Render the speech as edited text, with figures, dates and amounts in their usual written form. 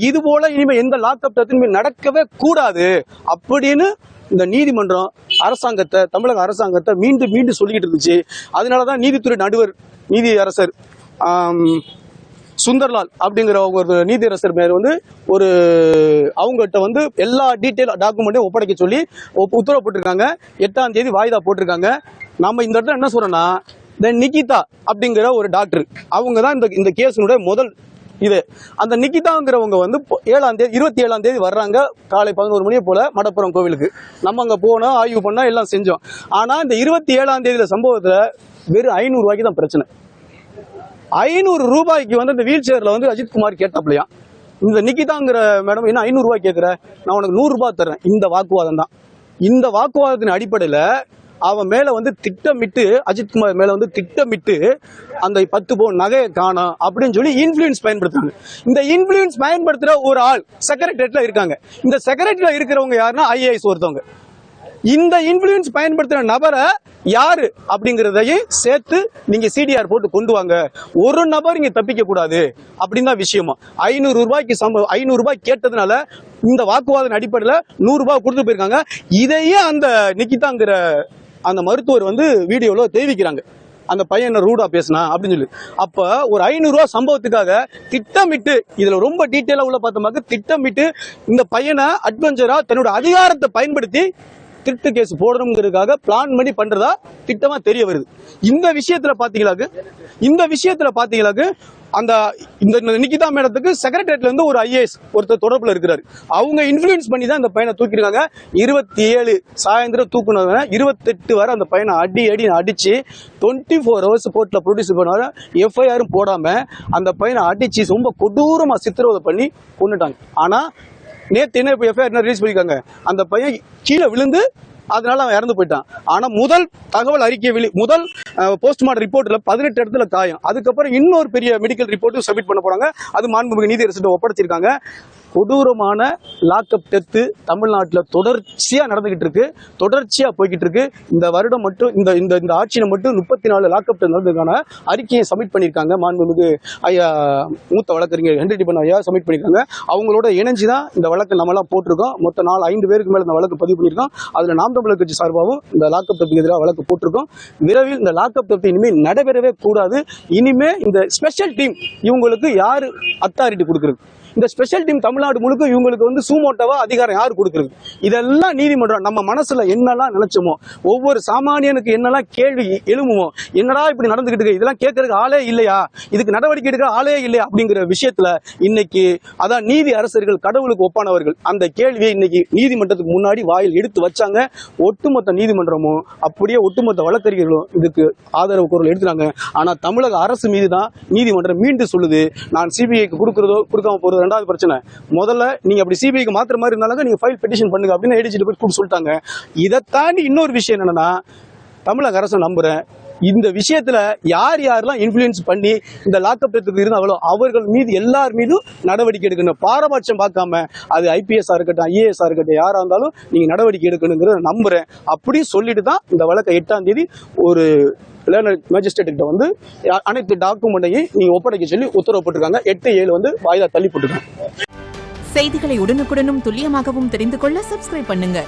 இது போல இனிமே எந்த லாக்அப் டெத்துமே நடக்கவே கூடாது அப்படின்னு இந்த நீதிமன்றம் அரசாங்கத்தை, தமிழக அரசாங்கத்தை மீண்டும் மீண்டும் சொல்லிக்கிட்டு இருந்துச்சு. அதனாலதான் நீதித்துறை நடுவர் நீதியரசர் சுந்தர்லால் அப்படிங்கிற ஒரு நீதியரசர் மேல ஒரு அவங்ககிட்ட எல்லா டீட்டெயில் டாக்குமெண்ட்டையும் ஒப்படைக்க சொல்லி உத்தரவு போட்டிருக்காங்க. 8ஆம் தேதி வாய்தா போட்டிருக்காங்க. நம்ம இந்த இடத்துல என்ன சொல்றோம்னா, இந்த நிகிதா அப்படிங்கிற ஒரு டாக்டர், அவங்க தான் இந்த கேஸினுடைய முதல் இது. அந்த நிகிதாங்கிறவங்க 27ஆம் தேதி வர்றாங்க. காலை 11 மணியை போல மடப்புறம் கோவிலுக்கு நம்ம அங்க போனோம், ஆய்வு பண்ணா எல்லாம் செஞ்சோம். ஆனா இந்த 27ஆம் தேதியில சம்பவத்துல வெறும் 500 ரூபாய்க்கு தான் பிரச்சனை. 500 ரூபாய்க்கு இந்த வீல் சேர்ல அஜித்குமார் கேட்டாப்லையா, இந்த நிகிதாங்கிற மேடம் என்ன 500 ரூபாய் கேட்கிற, நான் உனக்கு 100 ரூபாய் தர்றேன். இந்த வாக்குவாதம் தான். இந்த வாக்குவாதத்தின் அடிப்படையில அவன் மேல திட்டமிட்டு, அஜித்குமார் மேல திட்டமிட்டு அந்த 10 பவுன் நகையை காணோம் அப்படின்னு சொல்லி இன்ஃபுளுன்ஸ் பயன்படுத்துறாங்க. இந்த இன்ஃபுளுன்ஸ் பயன்படுத்துற ஒரு ஆள் செக்ரட்டரியேட்ல இருக்காங்க. இந்த செக்ரட்டரியில இருக்கிறவங்க யாருன்னா IAS ஒருத்தவங்க. இந்த இன்ஃபுளுன்ஸ் பயன்படுத்துற நபரை யாரு அப்படிங்கறதையும் சேர்த்து நீங்க CDR போட்டு கொண்டு வாங்க. ஒரு நபர் இங்க தப்பிக்க கூடாது அப்படின்னு தான் விஷயமா. 500 ரூபாய் கேட்டதுனால இந்த வாக்குவாதம் அடிப்படையில் 100 ரூபாய் கொடுத்து போயிருக்காங்க. இதையே அந்த நிகிதாங்கிற அந்த மருத்துவர் வீடியோல தெரிவிக்கிறாங்க, அந்த பையன் ரூடா பேசினா அப்படின்னு சொல்லி. அப்ப ஒரு 500 ரூபாய் சம்பவத்துக்காக திட்டமிட்டு, இதுல ரொம்ப டீட்டெயிலா உள்ள பார்த்தோம்னா, திட்டமிட்டு இந்த பையனை அட்வென்ச்சரா தன்னோட அதிகாரத்தை பயன்படுத்தி திருட்டு கேஸ் போடணுங்கிறதுக்காக பிளான் பண்ணி பண்றதா திட்டமா தெரிய வருது. இந்த விஷயத்துல பாத்தீங்களாக்கு அந்த நிகிதா மேடத்துக்கு செக்ரட்டரியேட்ல ஒரு IAS ஒருத்தர் தொடர்புல இருக்கிறாரு. அவங்க இன்ஃபுளுன்ஸ் பண்ணி தான் அந்த பையனை தூக்கிருக்காங்க. 27 சாயந்தரம் தூக்குனவங்க 28 வரை அந்த பையனை அடி அடிச்சு 24 ஹவர்ஸ் கோர்ட்ல ப்ரொடியூஸ் பண்ணாரு. FIR போடாம அந்த பையனை அடிச்சு ரொம்ப கொடூரமா சித்திரவதை பண்ணி கொண்டுட்டாங்க. ஆனா நேத்து என்ன FIR ரிலீஸ் பண்ணிருக்காங்க, அந்த பையன் கீழே விழுந்து அதனால அவன் இறந்து போயிட்டான். ஆனா முதல் தகவல் அறிக்கை, முதல் போஸ்ட்மார்டம் ரிப்போர்ட்ல 18 இடத்துல காயம். அதுக்கப்புறம் இன்னொரு பெரிய மெடிக்கல் ரிப்போர்ட்டும் சப்மிட் பண்ண போறாங்க. அது மாண்புமிகு நீதியரசர்கிட்ட ஒப்படைச்சிருக்காங்க. கொடூரமான லாக்அப் டெத்து தமிழ்நாட்டில் தொடர்ச்சியா நடந்துகிட்டு இருக்கு, தொடர்ச்சியா போய்கிட்டு இருக்கு. இந்த வருடம் மட்டும் இந்த ஆட்சியில மட்டும் 34 லாக்அப் டெத் நடந்ததுக்கான அறிக்கையை சப்மிட் பண்ணியிருக்காங்க. மாண்புமிகு ஐயா மூத்த வழக்கறிஞர் ஹென்றி டிபன் ஐயா சப்மிட் பண்ணியிருக்காங்க. அவங்களோட இணைஞ்சுதான் இந்த வழக்கு நம்மளாம் போட்டிருக்கோம். மொத்தம் 5 பேருக்கு மேல இந்த வழக்கு பதிவு பண்ணியிருக்கோம். அதுல நாம் தமிழர் கட்சி சார்பாகவும் இந்த லாக்அப் டெத்துக்கு எதிராக வழக்கு போட்டிருக்கோம். விரைவில் இந்த லாக்அப் டெத் இனிமேல் நடைபெறவே கூடாது. இனிமே இந்த ஸ்பெஷல் டீம் இவங்களுக்கு யாரு அத்தாரிட்டி கொடுக்கிறது? இந்த ஸ்பெஷல் டீம் தமிழ்நாடு முழுக்க இவங்களுக்கு சூமோட்டோவா அதிகாரம் யாரு கொடுக்கிறது? இதெல்லாம் நீதிமன்றம் நம்ம மனசுல என்னெல்லாம் நினைச்சோமோ, ஒவ்வொரு சாமானியனுக்கு என்னெல்லாம் கேள்வி எழுமுமோ, என்னடா இப்படி நடந்துகிட்டு இருக்கு, இதெல்லாம் கேட்கறதுக்கு ஆளே இல்லையா, இதுக்கு நடவடிக்கை எடுக்க ஆளே இல்லையா அப்படிங்கிற விஷயத்துல இன்னைக்கு அதான் நீதி அரசர்கள் கடவுளுக்கு ஒப்பானவர்கள். அந்த கேள்வியை இன்னைக்கு நீதிமன்றத்துக்கு முன்னாடி வாயில் எடுத்து வச்சாங்க. ஒட்டுமொத்த நீதிமன்றமும் அப்படியே ஒட்டுமொத்த வழக்கறிஞர்களும் இதுக்கு ஆதரவு குரல் எடுத்துறாங்க. ஆனா தமிழக அரசு மீதுதான் நீதிமன்றம் மீண்டும் சொல்லுது, நான் CBIக்கு கொடுக்கறதோ கொடுக்காம போறதோ ரெண்டாவது பிரச்சனை. முதல்ல நீங்க அப்படி CBIக்கு மாத்திர மாதிரி இருந்தாலும் நீங்க ஃபைல் பெட்டிஷன் பண்ணுங்க அப்படின்னு ADG போய் கூப்பிட்டு சொல்லிட்டாங்க. இதை தாண்டி இன்னொரு விஷயம் என்னன்னா, தமிழக அரசு நம்புறேன் இந்த விஷயத்துல யாரெல்லாம் இன்ஃபுளுன்ஸ் பண்ணி இந்த லாக்அப் டெத்துக்கு இருந்தாங்களோ அவர்கள் மீது எல்லார் மீதும் நடவடிக்கை எடுக்கணும். பாரபட்சம் பார்க்காம, அது IPS இருக்கட்டும் IAS இருக்கட்டும் யாரா இருந்தாலும் நீங்க நடவடிக்கை எடுக்கணுங்கிறத நம்புறேன். அப்படி சொல்லிட்டு தான் இந்த வழக்கை 8ஆம் தேதி ஒரு மேஜிஸ்ட்ரேட் கிட்ட அனைத்து டாக்குமெண்ட்டையும் நீங்க ஒப்படைக்க சொல்லி உத்தரவு போட்டிருக்காங்க. 8/7 வாய்தா தள்ளி போட்டிருக்காங்க. செய்திகளை உடனுக்குடனும் துல்லியமாகவும் தெரிந்து கொள்ள சப்ஸ்கிரைப் பண்ணுங்க.